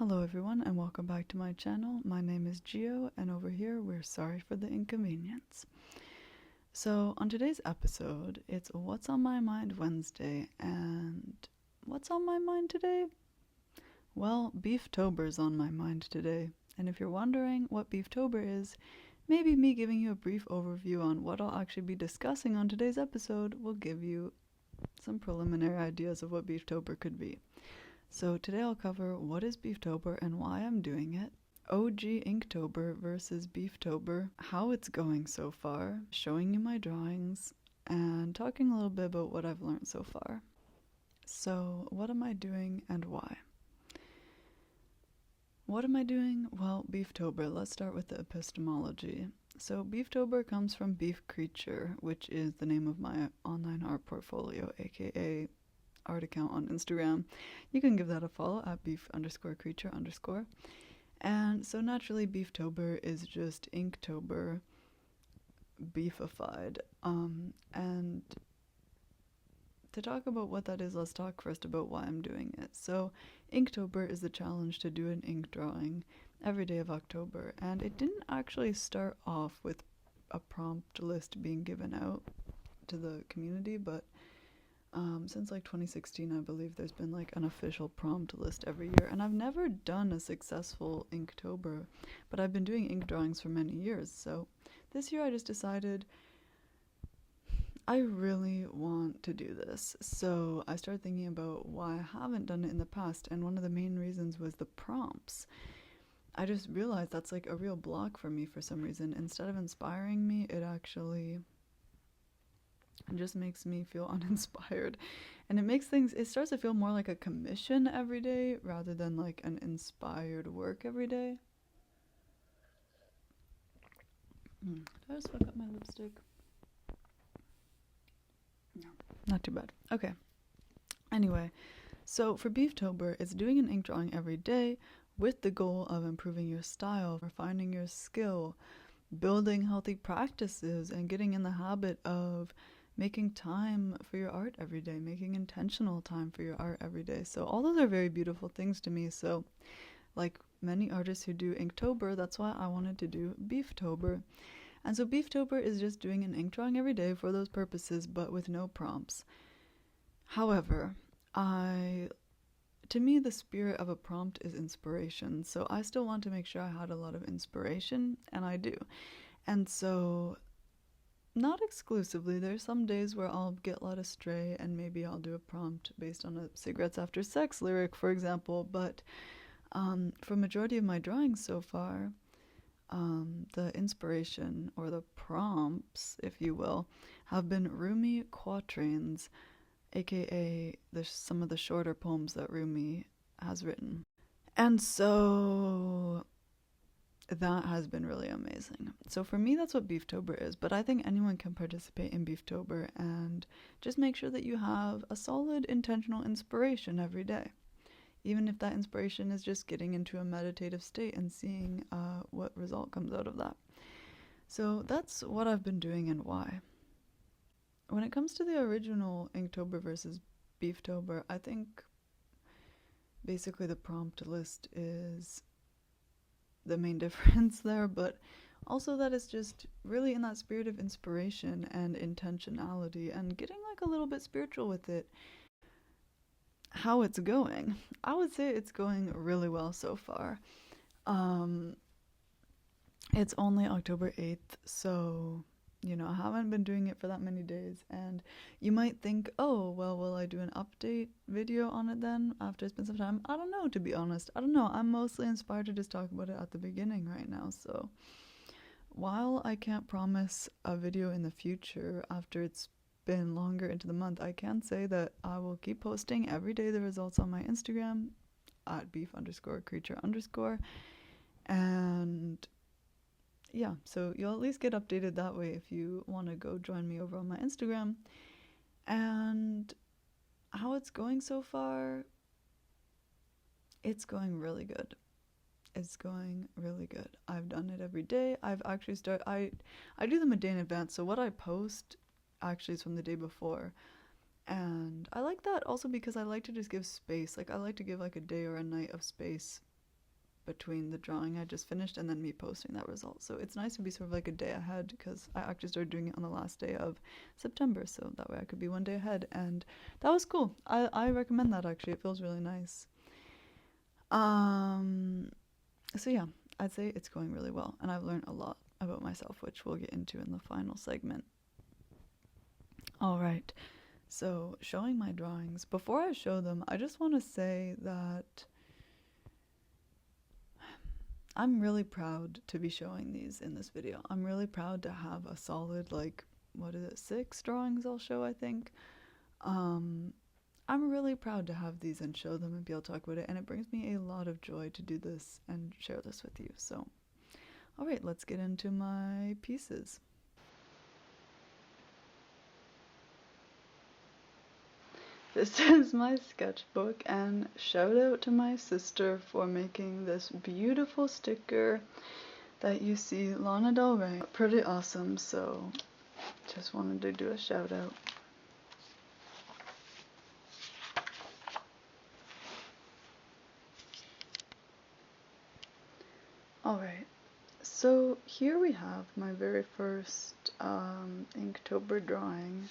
Hello everyone and welcome back to my channel. My name is Gio and over here we're sorry for the inconvenience. So on today's episode, it's What's on My Mind Wednesday, and what's on my mind today? Well, Beeftober's on my mind today, and if you're wondering what Beeftober is, maybe me giving you a brief overview on what I'll actually be discussing on today's episode will give you some preliminary ideas of what Beeftober could be. So today I'll cover what is Beeftober and why I'm doing it, OG Inktober versus Beeftober, how it's going so far, showing you my drawings, and talking a little bit about what I've learned so far. So what am I doing and why? What am I doing? Well, Beeftober. Let's start with the epistemology. So Beeftober comes from Beef Creature, which is the name of my online art portfolio, aka art account on Instagram. You can give that a follow at beef_creature_. And so naturally Beeftober is just Inktober beefified. And to talk about what that is, let's talk first about why I'm doing it. So Inktober is the challenge to do an ink drawing every day of October, and it didn't actually start off with a prompt list being given out to the community, but since like 2016, I believe there's been like an official prompt list every year, and I've never done a successful Inktober, but I've been doing ink drawings for many years. So this year I just decided I really want to do this. So I started thinking about why I haven't done it in the past, and one of the main reasons was the prompts. I just realized that's like a real block for me for some reason. Instead of inspiring me, it actually just makes me feel uninspired, and it starts to feel more like a commission every day rather than like an inspired work every day. Did I just fuck up my lipstick? No, not too bad. Okay, anyway, so for Beeftober, it's doing an ink drawing every day with the goal of improving your style, refining your skill, building healthy practices, and getting in the habit of making time for your art every day, making intentional time for your art every day. So all those are very beautiful things to me. So like many artists who do Inktober, that's why I wanted to do Beeftober. And so Beeftober is just doing an ink drawing every day for those purposes, but with no prompts. However, to me, the spirit of a prompt is inspiration. So I still want to make sure I had a lot of inspiration, and I do. And so not exclusively, there's some days where I'll get led astray and maybe I'll do a prompt based on a cigarettes after sex lyric, for example, but for majority of my drawings so far, the inspiration or the prompts, if you will, have been Rumi quatrains, aka some of the shorter poems that Rumi has written. And so that has been really amazing. So for me, that's what Beeftober is, but I think anyone can participate in Beeftober, and just make sure that you have a solid intentional inspiration every day. Even if that inspiration is just getting into a meditative state and seeing what result comes out of that. So that's what I've been doing and why. When it comes to the original Inktober versus Beeftober, I think basically the prompt list is the main difference there, but also that it's just really in that spirit of inspiration and intentionality and getting like a little bit spiritual with it. How it's going, I would say it's going really well so far. It's only October 8th, so I haven't been doing it for that many days, and you might think, oh, well, will I do an update video on it then after it's been some time? I don't know, to be honest. I don't know. I'm mostly inspired to just talk about it at the beginning right now, so while I can't promise a video in the future after it's been longer into the month, I can say that I will keep posting every day the results on my Instagram at beef_creature_, and yeah, so you'll at least get updated that way if you want to go join me over on my Instagram. And how it's going so far, it's going really good. It's going really good. I've done it every day. I've actually I do them a day in advance, so what I post actually is from the day before. And I like that also because I like to just give space. Like I like to give like a day or a night of space between the drawing I just finished and then me posting that result. So it's nice to be sort of like a day ahead, because I actually started doing it on the last day of September, so that way I could be one day ahead, and that was cool. I recommend that, actually. It feels really nice. So yeah, I'd say it's going really well, and I've learned a lot about myself, which we'll get into in the final segment. Alright, so showing my drawings. Before I show them, I just want to say that I'm really proud to be showing these in this video. I'm really proud to have a solid, like, what is it, 6 drawings I'll show, I think. I'm really proud to have these and show them and be able to talk about it, and it brings me a lot of joy to do this and share this with you. So, alright, let's get into my pieces. This is my sketchbook, and shout out to my sister for making this beautiful sticker that you see, Lana Del Rey. Pretty awesome, so just wanted to do a shout out. Alright, so here we have my very first Inktober drawing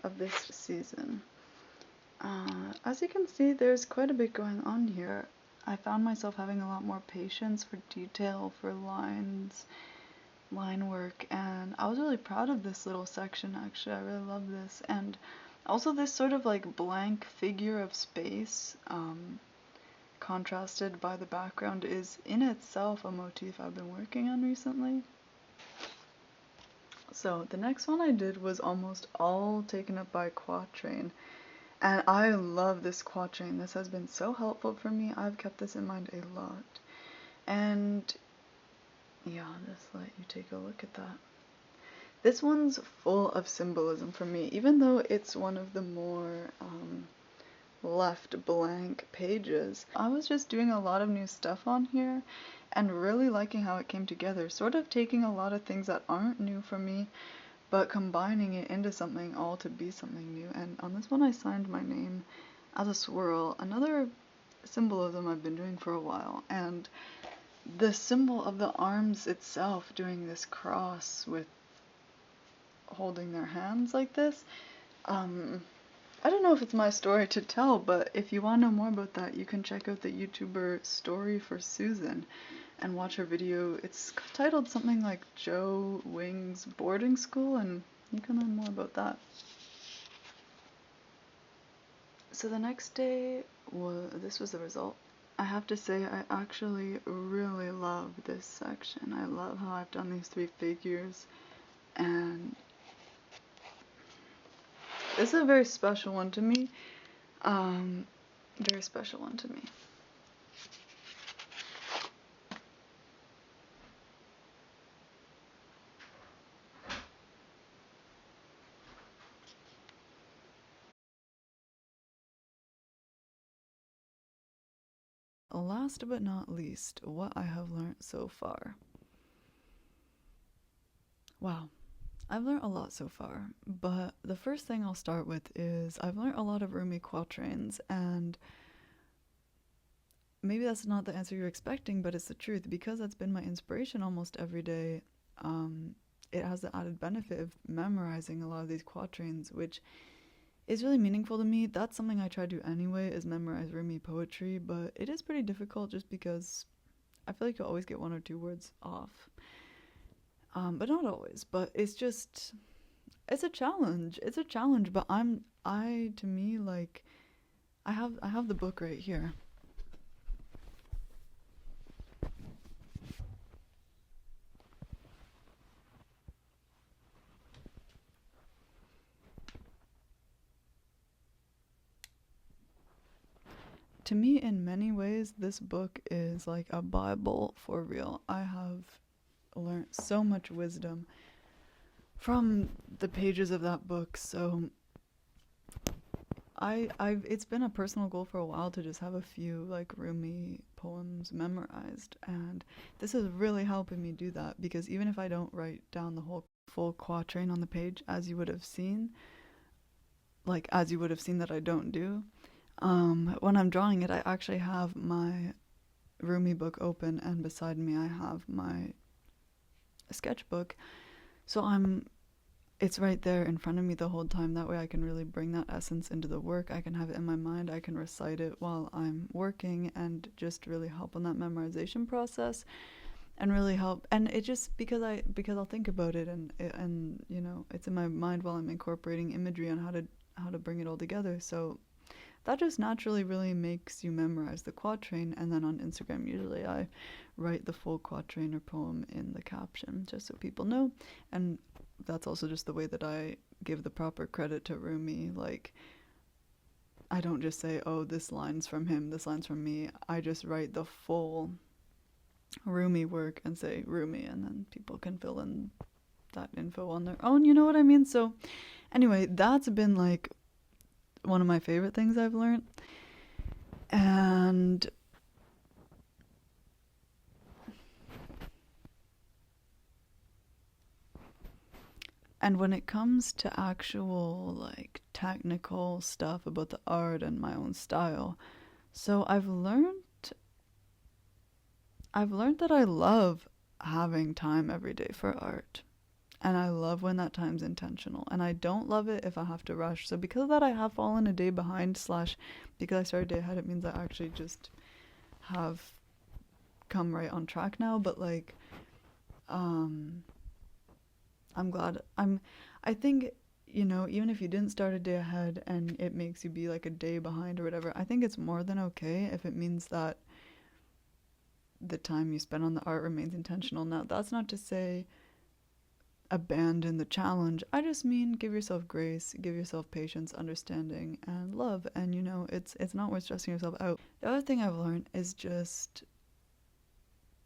of this season. As you can see, there's quite a bit going on here. I found myself having a lot more patience for detail, for lines, line work, and I was really proud of this little section, actually. I really love this. And also this sort of like blank figure of space, contrasted by the background, is in itself a motif I've been working on recently. So the next one I did was almost all taken up by quatrain. And I love this quatrain. This has been so helpful for me. I've kept this in mind a lot. And yeah, I'll just let you take a look at that. This one's full of symbolism for me, even though it's one of the more left blank pages. I was just doing a lot of new stuff on here and really liking how it came together, sort of taking a lot of things that aren't new for me, but combining it into something all to be something new. And on this one I signed my name as a swirl, another symbolism I've been doing for a while. And the symbol of the arms itself, doing this cross with holding their hands like this, I don't know if it's my story to tell, but if you want to know more about that, you can check out the YouTuber Story for Susan and watch her video. It's titled something like Joe Wing's Boarding School, and you can learn more about that. So the next day, this was the result. I have to say, I actually really love this section. I love how I've done these 3 figures, and this is a very special one to me. Very special one to me. Last but not least, what I have learned so far. Wow, I've learned a lot so far, but the first thing I'll start with is I've learned a lot of Rumi quatrains, and maybe that's not the answer you're expecting, but it's the truth, because that's been my inspiration almost every day. It has the added benefit of memorizing a lot of these quatrains, which is really meaningful to me. That's something I try to do anyway, is memorize Rumi poetry, but it is pretty difficult just because I feel like you always get 1 or 2 words off. But not always, but it's a challenge. It's a challenge, but to me, like, I have the book right here. To me, in many ways, this book is like a Bible for real. I have learned so much wisdom from the pages of that book. So it's been a personal goal for a while to just have a few like Rumi poems memorized, and this is really helping me do that, because even if I don't write down the whole full quatrain on the page, as you would have seen that I don't do, when I'm drawing it, I actually have my Rumi book open, and beside me I have my sketchbook. So it's right there in front of me the whole time. That way I can really bring that essence into the work. I can have it in my mind. I can recite it while I'm working and just really help on that memorization process and really help. And it just because I'll think about it, and you know, it's in my mind while I'm incorporating imagery on how to bring it all together. So that just naturally really makes you memorize the quatrain. And then on Instagram usually I write the full quatrain or poem in the caption just so people know. And that's also just the way that I give the proper credit to Rumi. Like, I don't just say, oh, this line's from him, this line's from me. I just write the full Rumi work and say Rumi, and then people can fill in that info on their own, you know what I mean? So anyway, that's been like one of my favorite things I've learned. And when it comes to actual like technical stuff about the art and my own style, so I've learned that I love having time every day for art. And I love when that time's intentional. And I don't love it if I have to rush. So because of that, I have fallen a day behind / because I started a day ahead, it means I actually just have come right on track now. But like, I'm glad I think, you know, even if you didn't start a day ahead and it makes you be like a day behind or whatever, I think it's more than okay if it means that the time you spend on the art remains intentional. Now, that's not to say abandon the challenge. I just mean give yourself grace, give yourself patience, understanding, and love. And you know, it's not worth stressing yourself out. The other thing I've learned is just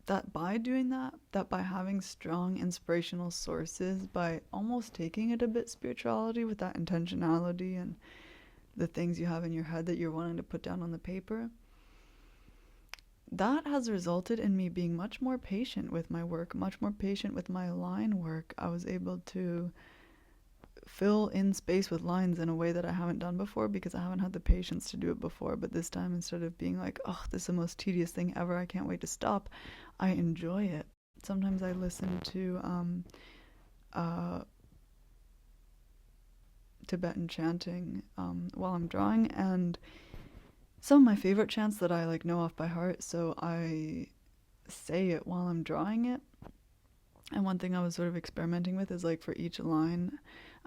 that by doing that by having strong inspirational sources, by almost taking it a bit spirituality with that intentionality and the things you have in your head that you're wanting to put down on the paper, that has resulted in me being much more patient with my work, much more patient with my line work. I was able to fill in space with lines in a way that I haven't done before because I haven't had the patience to do it before. But this time, instead of being like, oh, this is the most tedious thing ever, I can't wait to stop, I enjoy it. Sometimes I listen to Tibetan chanting while I'm drawing, and some of my favorite chants that I like know off by heart, so I say it while I'm drawing it. And one thing I was sort of experimenting with is like for each line,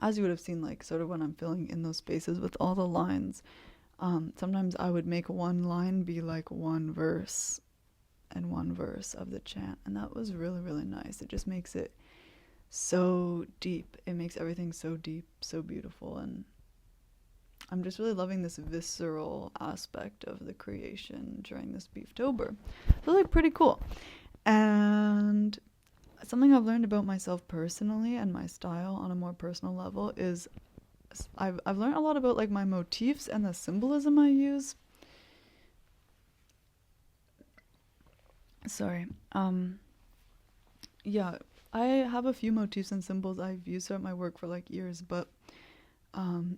as you would have seen, like sort of when I'm filling in those spaces with all the lines, sometimes I would make one line be like one verse and one verse of the chant, and that was really, really nice. It just makes it so deep. It makes everything so deep, so beautiful, and I'm just really loving this visceral aspect of the creation during this Beeftober. It's really pretty cool. And something I've learned about myself personally and my style on a more personal level is I've learned a lot about like my motifs and the symbolism I use. Sorry. Yeah, I have a few motifs and symbols I've used throughout my work for like years, but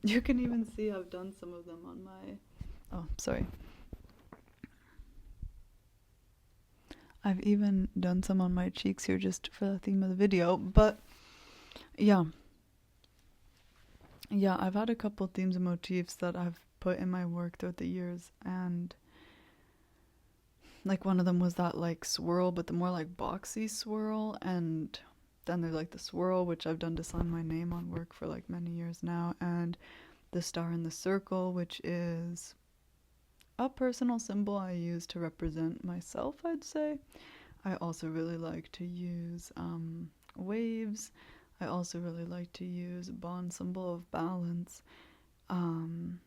you can even see I've done some of them on my... Oh, sorry. I've even done some on my cheeks here just for the theme of the video, but yeah. Yeah, I've had a couple themes and motifs that I've put in my work throughout the years, and like one of them was that like swirl, but the more like boxy swirl, and then there's like the swirl, which I've done to sign my name on work for like many years now, and the star in the circle, which is a personal symbol I use to represent myself, I'd say. I also really like to use waves. I also really like to use bond symbol of balance. And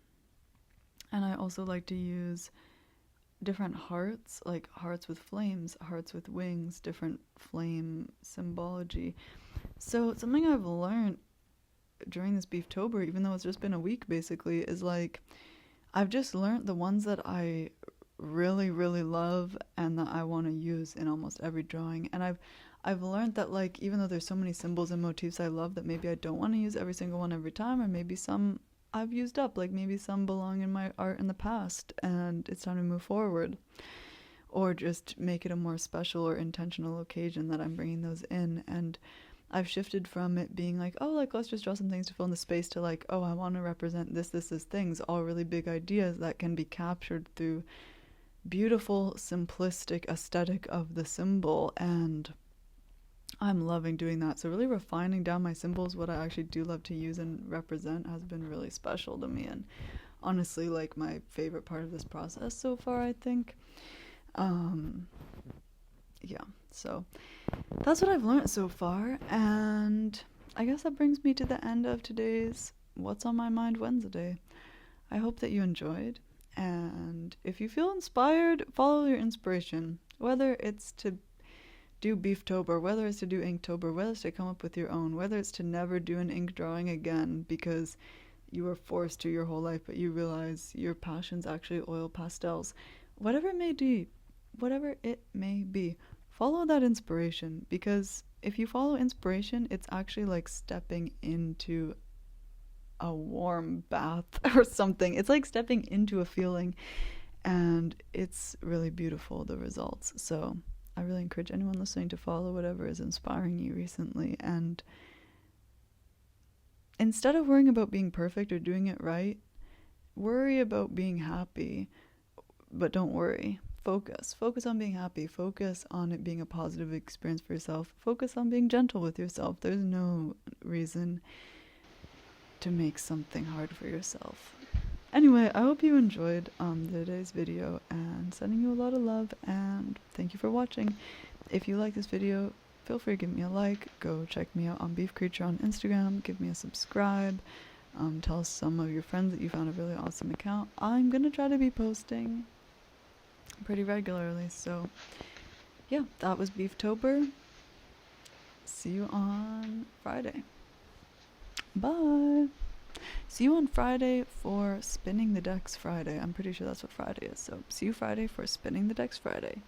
I also like to use different hearts, like hearts with flames, hearts with wings, different flame symbology. So something I've learned during this Beeftober, even though it's just been a week basically, is like I've just learned the ones that I really, really love and that I want to use in almost every drawing. And I've learned that like even though there's so many symbols and motifs I love, that maybe I don't want to use every single one every time, or maybe some I've used up, like maybe some belong in my art in the past and it's time to move forward. or just make it a more special or intentional occasion that I'm bringing those in. And I've shifted from it being like, oh, like, let's just draw some things to fill in the space, to like, oh, I want to represent this things, all really big ideas that can be captured through beautiful, simplistic aesthetic of the symbol. And I'm loving doing that. So really refining down my symbols, what I actually do love to use and represent, has been really special to me, and honestly, like, my favorite part of this process so far, I think. Yeah, so that's what I've learned so far, and I guess that brings me to the end of today's What's on My Mind Wednesday. I hope that you enjoyed, and if you feel inspired, follow your inspiration, whether it's to do Beeftober, whether it's to do Inktober, whether it's to come up with your own, whether it's to never do an ink drawing again because you were forced to your whole life, but you realize your passion's actually oil pastels. Whatever it may be, follow that inspiration, because if you follow inspiration, it's actually like stepping into a warm bath or something. It's like stepping into a feeling, and it's really beautiful, the results. So I really encourage anyone listening to follow whatever is inspiring you recently, and instead of worrying about being perfect or doing it right, worry about being happy, but don't worry. Focus on being happy. Focus on it being a positive experience for yourself. Focus on being gentle with yourself. There's no reason to make something hard for yourself. Anyway, I hope you enjoyed today's video, and sending you a lot of love, and thank you for watching. If you like this video, feel free to give me a like. Go check me out on Beef Creature on Instagram. Give me a subscribe. Tell some of your friends that you found a really awesome account. I'm gonna try to be posting pretty regularly, so yeah, that was Beeftober. See you on Friday. Bye. See you on Friday for Spinning the Decks Friday. I'm pretty sure that's what Friday is, so see you Friday for Spinning the Decks Friday.